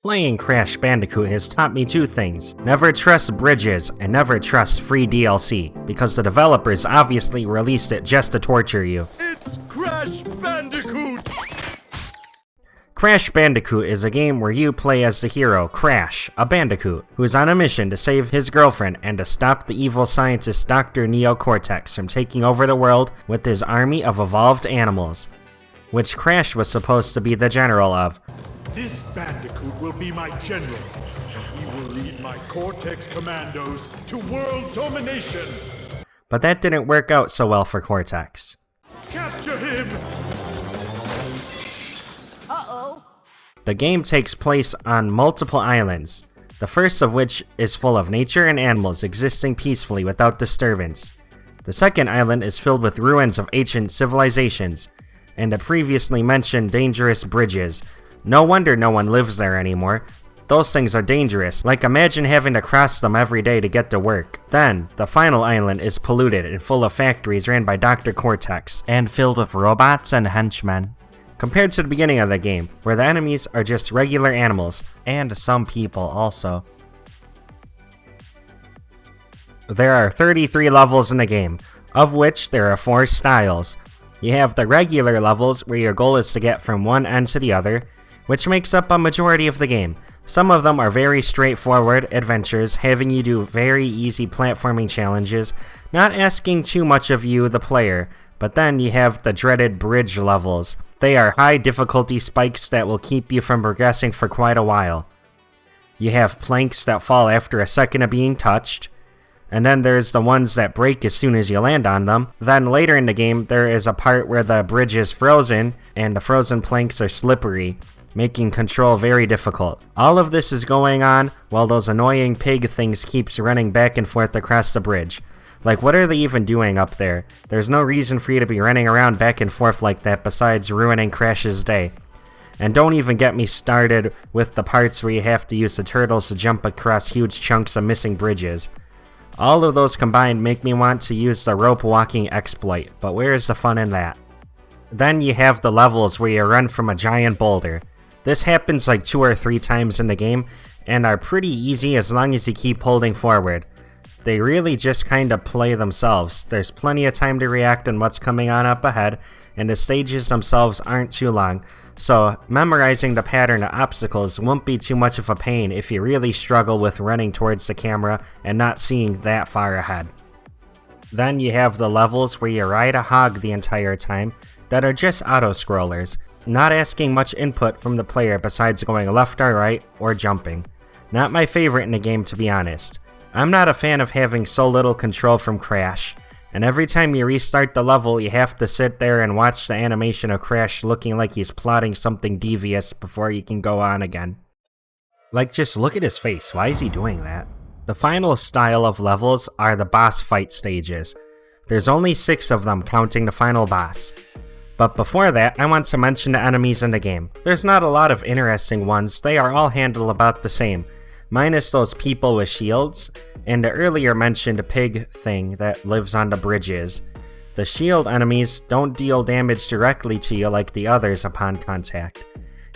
Playing Crash Bandicoot has taught me two things. Never trust bridges and never trust free DLC, because the developers obviously released it just to torture you. It's Crash Bandicoot! Crash Bandicoot is a game where you play as the hero, Crash, a bandicoot, who is on a mission to save his girlfriend and to stop the evil scientist Dr. Neo Cortex from taking over the world with his army of evolved animals, which Crash was supposed to be the general of. This Bandicoot will be my general, and he will lead my Cortex commandos to world domination! But that didn't work out so well for Cortex. Capture him! Uh-oh. The game takes place on multiple islands, the first of which is full of nature and animals existing peacefully without disturbance. The second island is filled with ruins of ancient civilizations, and the previously mentioned dangerous bridges. No wonder no one lives there anymore. Those things are dangerous, like imagine having to cross them every day to get to work. Then, the final island is polluted and full of factories ran by Dr. Cortex, and filled with robots and henchmen. Compared to the beginning of the game, where the enemies are just regular animals, and some people also. There are 33 levels in the game, of which there are 4 styles. You have the regular levels, where your goal is to get from one end to the other, which makes up a majority of the game. Some of them are very straightforward adventures, having you do very easy platforming challenges, not asking too much of you, the player. But then you have the dreaded bridge levels. They are high difficulty spikes that will keep you from progressing for quite a while. You have planks that fall after a second of being touched, and then there's the ones that break as soon as you land on them. Then later in the game, there is a part where the bridge is frozen, and the frozen planks are slippery, making control very difficult. All of this is going on while those annoying pig things keeps running back and forth across the bridge. Like, what are they even doing up there? There's no reason for you to be running around back and forth like that besides ruining Crash's day. And don't even get me started with the parts where you have to use the turtles to jump across huge chunks of missing bridges. All of those combined make me want to use the rope walking exploit, but where is the fun in that? Then you have the levels where you run from a giant boulder. This happens like 2 or 3 times in the game, and are pretty easy as long as you keep holding forward. They really just kinda play themselves. There's plenty of time to react on what's coming on up ahead, and the stages themselves aren't too long, so memorizing the pattern of obstacles won't be too much of a pain if you really struggle with running towards the camera and not seeing that far ahead. Then you have the levels where you ride a hog the entire time that are just auto-scrollers, not asking much input from the player besides going left or right or jumping. Not my favorite in the game, to be honest. I'm not a fan of having so little control from Crash, and every time you restart the level you have to sit there and watch the animation of Crash looking like he's plotting something devious before you can go on again. Like, just look at his face, why is he doing that? The final style of levels are the boss fight stages. There's only 6 of them counting the final boss. But before that, I want to mention the enemies in the game. There's not a lot of interesting ones, they are all handled about the same, minus those people with shields, and the earlier mentioned pig thing that lives on the bridges. The shield enemies don't deal damage directly to you like the others upon contact.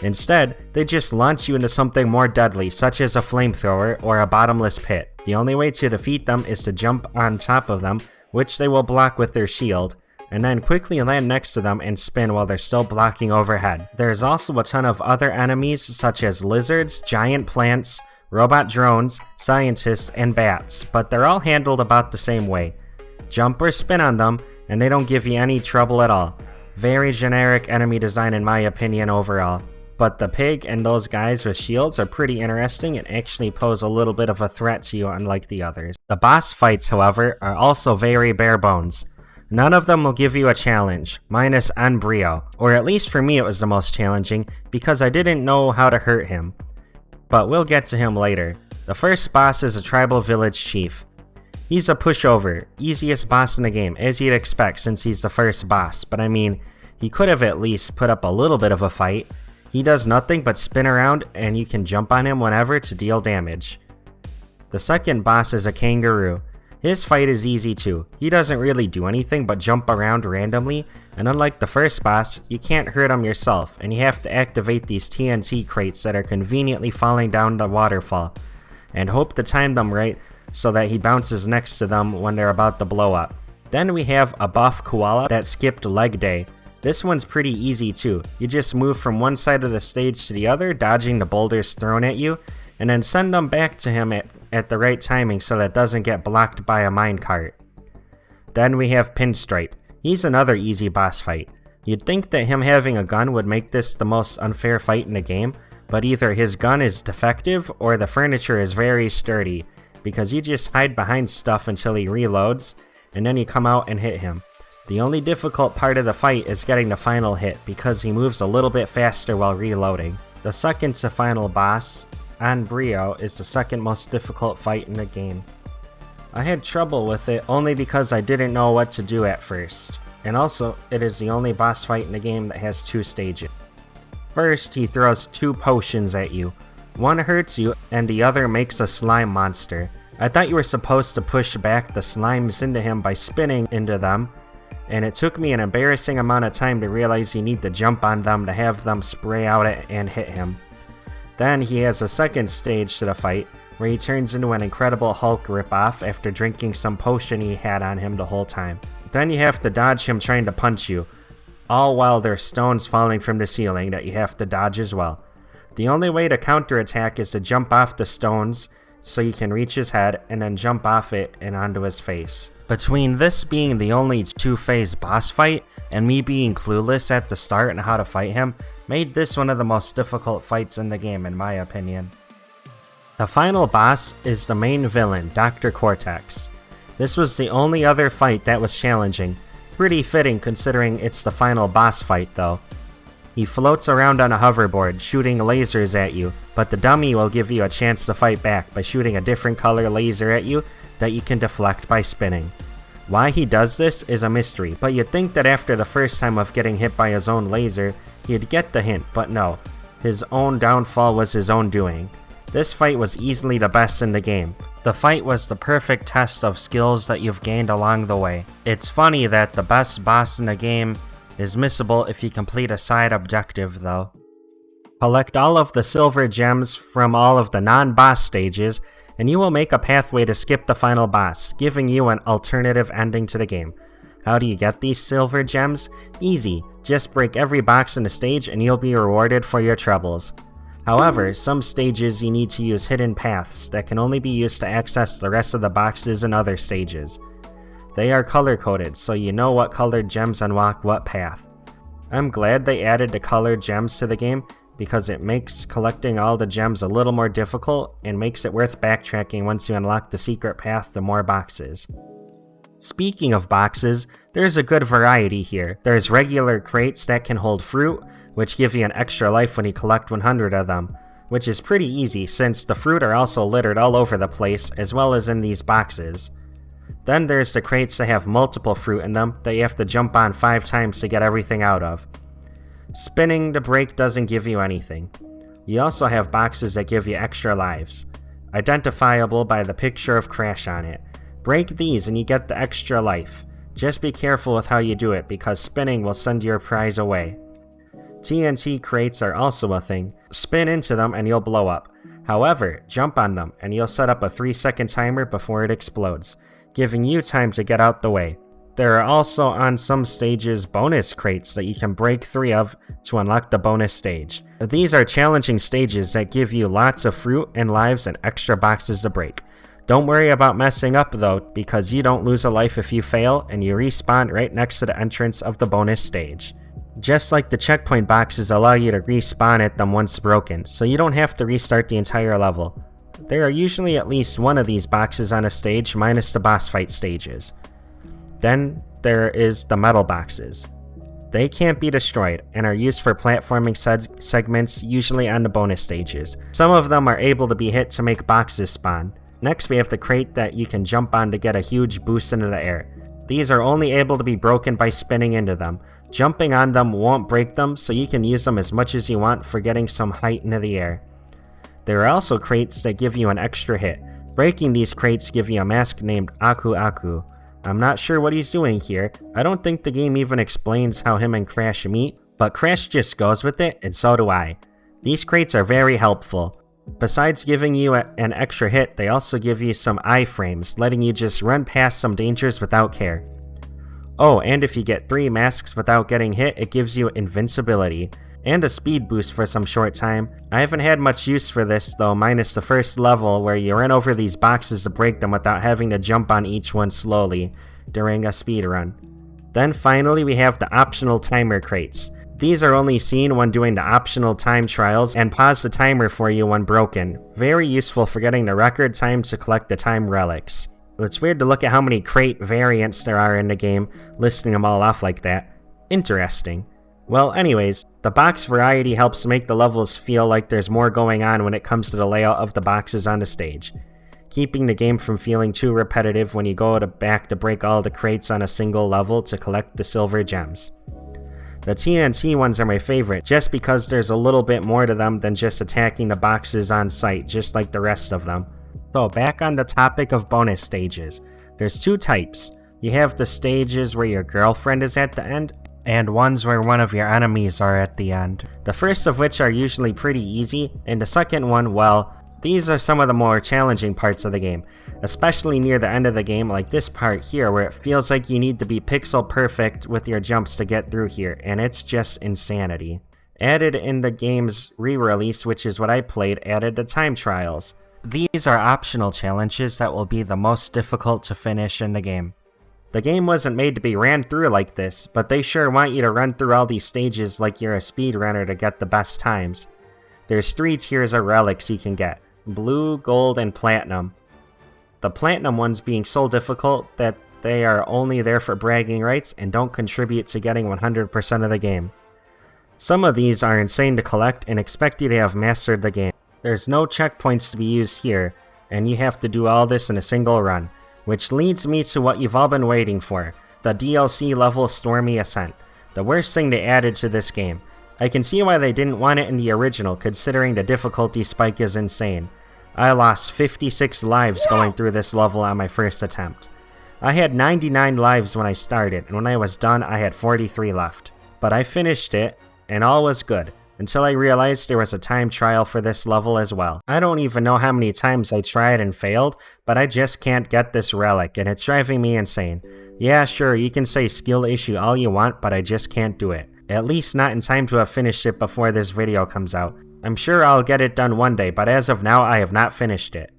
Instead, they just launch you into something more deadly, such as a flamethrower or a bottomless pit. The only way to defeat them is to jump on top of them, which they will block with their shield, and then quickly land next to them and spin while they're still blocking overhead. There's also a ton of other enemies such as lizards, giant plants, robot drones, scientists, and bats, but they're all handled about the same way. Jump or spin on them, and they don't give you any trouble at all. Very generic enemy design in my opinion overall. But the pig and those guys with shields are pretty interesting and actually pose a little bit of a threat to you unlike the others. The boss fights, however, are also very bare bones. None of them will give you a challenge, minus Embryo, or at least for me it was the most challenging, because I didn't know how to hurt him. But we'll get to him later. The first boss is a tribal village chief. He's a pushover, easiest boss in the game, as you'd expect since he's the first boss, but I mean, he could have at least put up a little bit of a fight. He does nothing but spin around, and you can jump on him whenever to deal damage. The second boss is a kangaroo. His fight is easy too. He doesn't really do anything but jump around randomly, and unlike the first boss, you can't hurt him yourself, and you have to activate these TNT crates that are conveniently falling down the waterfall, and hope to time them right so that he bounces next to them when they're about to blow up. Then we have a buff koala that skipped leg day. This one's pretty easy too. You just move from one side of the stage to the other, dodging the boulders thrown at you, and then send them back to him at the right timing so that it doesn't get blocked by a minecart. Then we have Pinstripe. He's another easy boss fight. You'd think that him having a gun would make this the most unfair fight in the game, but either his gun is defective or the furniture is very sturdy, because you just hide behind stuff until he reloads, and then you come out and hit him. The only difficult part of the fight is getting the final hit, because he moves a little bit faster while reloading. The second to final boss, Anbrio, is the second most difficult fight in the game. I had trouble with it only because I didn't know what to do at first, and also it is the only boss fight in the game that has 2 stages. First, he throws 2 potions at you. One hurts you and the other makes a slime monster. I thought you were supposed to push back the slimes into him by spinning into them, and it took me an embarrassing amount of time to realize you need to jump on them to have them spray out and hit him. Then he has a second stage to the fight, where he turns into an Incredible Hulk ripoff after drinking some potion he had on him the whole time. Then you have to dodge him trying to punch you, all while there's stones falling from the ceiling that you have to dodge as well. The only way to counterattack is to jump off the stones so you can reach his head and then jump off it and onto his face. Between this being the only 2-phase boss fight and me being clueless at the start on how to fight him, made this one of the most difficult fights in the game in my opinion. The final boss is the main villain, Dr. Cortex. This was the only other fight that was challenging. Pretty fitting considering it's the final boss fight though. He floats around on a hoverboard, shooting lasers at you, but the dummy will give you a chance to fight back by shooting a different color laser at you that you can deflect by spinning. Why he does this is a mystery, but you'd think that after the first time of getting hit by his own laser, he'd get the hint, but no. His own downfall was his own doing. This fight was easily the best in the game. The fight was the perfect test of skills that you've gained along the way. It's funny that the best boss in the game is missable if you complete a side objective though. Collect all of the silver gems from all of the non-boss stages, and you will make a pathway to skip the final boss, giving you an alternative ending to the game. How do you get these silver gems? Easy, just break every box in the stage and you'll be rewarded for your troubles. However, some stages you need to use hidden paths that can only be used to access the rest of the boxes in other stages. They are color-coded, so you know what colored gems unlock what path. I'm glad they added the colored gems to the game, because it makes collecting all the gems a little more difficult and makes it worth backtracking once you unlock the secret path to more boxes. Speaking of boxes, there's a good variety here. There's regular crates that can hold fruit, which give you an extra life when you collect 100 of them, which is pretty easy since the fruit are also littered all over the place as well as in these boxes. Then there's the crates that have multiple fruit in them that you have to jump on 5 times to get everything out of. Spinning the break doesn't give you anything. You also have boxes that give you extra lives, identifiable by the picture of Crash on it. Break these and you get the extra life. Just be careful with how you do it because spinning will send your prize away. TNT crates are also a thing. Spin into them and you'll blow up. However, jump on them and you'll set up a 3-second timer before it explodes, giving you time to get out the way. There are also on some stages bonus crates that you can break 3 of to unlock the bonus stage. These are challenging stages that give you lots of fruit and lives and extra boxes to break. Don't worry about messing up though, because you don't lose a life if you fail and you respawn right next to the entrance of the bonus stage. Just like the checkpoint boxes allow you to respawn at them once broken, so you don't have to restart the entire level. There are usually at least one of these boxes on a stage minus the boss fight stages. Then there is the metal boxes. They can't be destroyed and are used for platforming segments usually on the bonus stages. Some of them are able to be hit to make boxes spawn. Next we have the crate that you can jump on to get a huge boost into the air. These are only able to be broken by spinning into them. Jumping on them won't break them, so you can use them as much as you want for getting some height into the air. There are also crates that give you an extra hit. Breaking these crates give you a mask named Aku Aku. I'm not sure what he's doing here. I don't think the game even explains how him and Crash meet, but Crash just goes with it, and so do I. These crates are very helpful. Besides giving you an extra hit, they also give you some iframes, letting you just run past some dangers without care. Oh, and if you get 3 masks without getting hit, it gives you invincibility, and a speed boost for some short time. I haven't had much use for this though, minus the first level where you run over these boxes to break them without having to jump on each one slowly during a speed run. Then finally we have the optional timer crates. These are only seen when doing the optional time trials and pause the timer for you when broken. Very useful for getting the record time to collect the time relics. It's weird to look at how many crate variants there are in the game, listing them all off like that. Interesting. Well, anyways, the box variety helps make the levels feel like there's more going on when it comes to the layout of the boxes on the stage, keeping the game from feeling too repetitive when you go back to break all the crates on a single level to collect the silver gems. The TNT ones are my favorite, just because there's a little bit more to them than just attacking the boxes on sight, just like the rest of them. So back on the topic of bonus stages, there's 2 types. You have the stages where your girlfriend is at the end, and ones where one of your enemies are at the end. The first of which are usually pretty easy, and the second one, well, these are some of the more challenging parts of the game, especially near the end of the game, like this part here where it feels like you need to be pixel perfect with your jumps to get through here, and it's just insanity. Added in the game's re-release, which is what I played, added the time trials. These are optional challenges that will be the most difficult to finish in the game. The game wasn't made to be ran through like this, but they sure want you to run through all these stages like you're a speedrunner to get the best times. There's 3 tiers of relics you can get: blue, gold, and platinum. The platinum ones being so difficult that they are only there for bragging rights and don't contribute to getting 100% of the game. Some of these are insane to collect and expect you to have mastered the game. There's no checkpoints to be used here, and you have to do all this in a single run. Which leads me to what you've all been waiting for, the DLC level Stormy Ascent, the worst thing they added to this game. I can see why they didn't want it in the original, considering the difficulty spike is insane. I lost 56 lives going through this level on my first attempt. I had 99 lives when I started, and when I was done I had 43 left. But I finished it, and all was good, until I realized there was a time trial for this level as well. I don't even know how many times I tried and failed, but I just can't get this relic, and it's driving me insane. Yeah, sure, you can say skill issue all you want, but I just can't do it. At least not in time to have finished it before this video comes out. I'm sure I'll get it done one day, but as of now I have not finished it.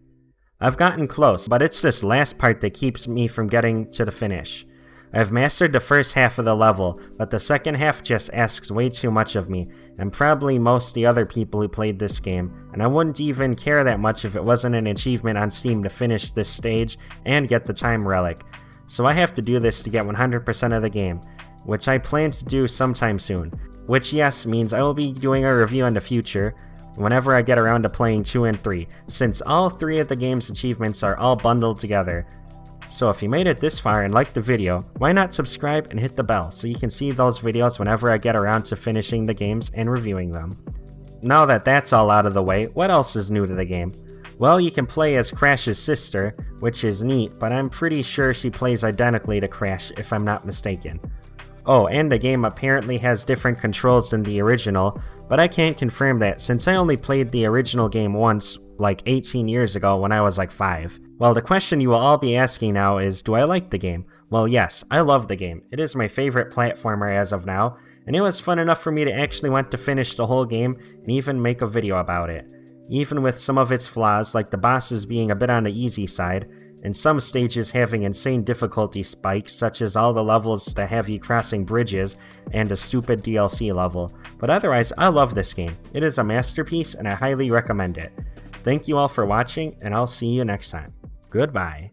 I've gotten close, but it's this last part that keeps me from getting to the finish. I've mastered the first half of the level, but the second half just asks way too much of me, and probably most the other people who played this game, and I wouldn't even care that much if it wasn't an achievement on Steam to finish this stage and get the time relic. So I have to do this to get 100% of the game, which I plan to do sometime soon, which yes means I will be doing a review in the future, whenever I get around to playing 2 and 3, since all 3 of the game's achievements are all bundled together. So if you made it this far and liked the video, why not subscribe and hit the bell so you can see those videos whenever I get around to finishing the games and reviewing them. Now that that's all out of the way, what else is new to the game? Well, you can play as Crash's sister, which is neat, but I'm pretty sure she plays identically to Crash if I'm not mistaken. Oh, and the game apparently has different controls than the original, but I can't confirm that since I only played the original game once, like 18 years ago when I was like 5. Well, the question you will all be asking now is, do I like the game? Well, yes, I love the game. It is my favorite platformer as of now, and it was fun enough for me to actually want to finish the whole game and even make a video about it. Even with some of its flaws, like the bosses being a bit on the easy side, and some stages having insane difficulty spikes, such as all the levels that have you crossing bridges, and a stupid DLC level. But otherwise, I love this game. It is a masterpiece, and I highly recommend it. Thank you all for watching, and I'll see you next time. Goodbye.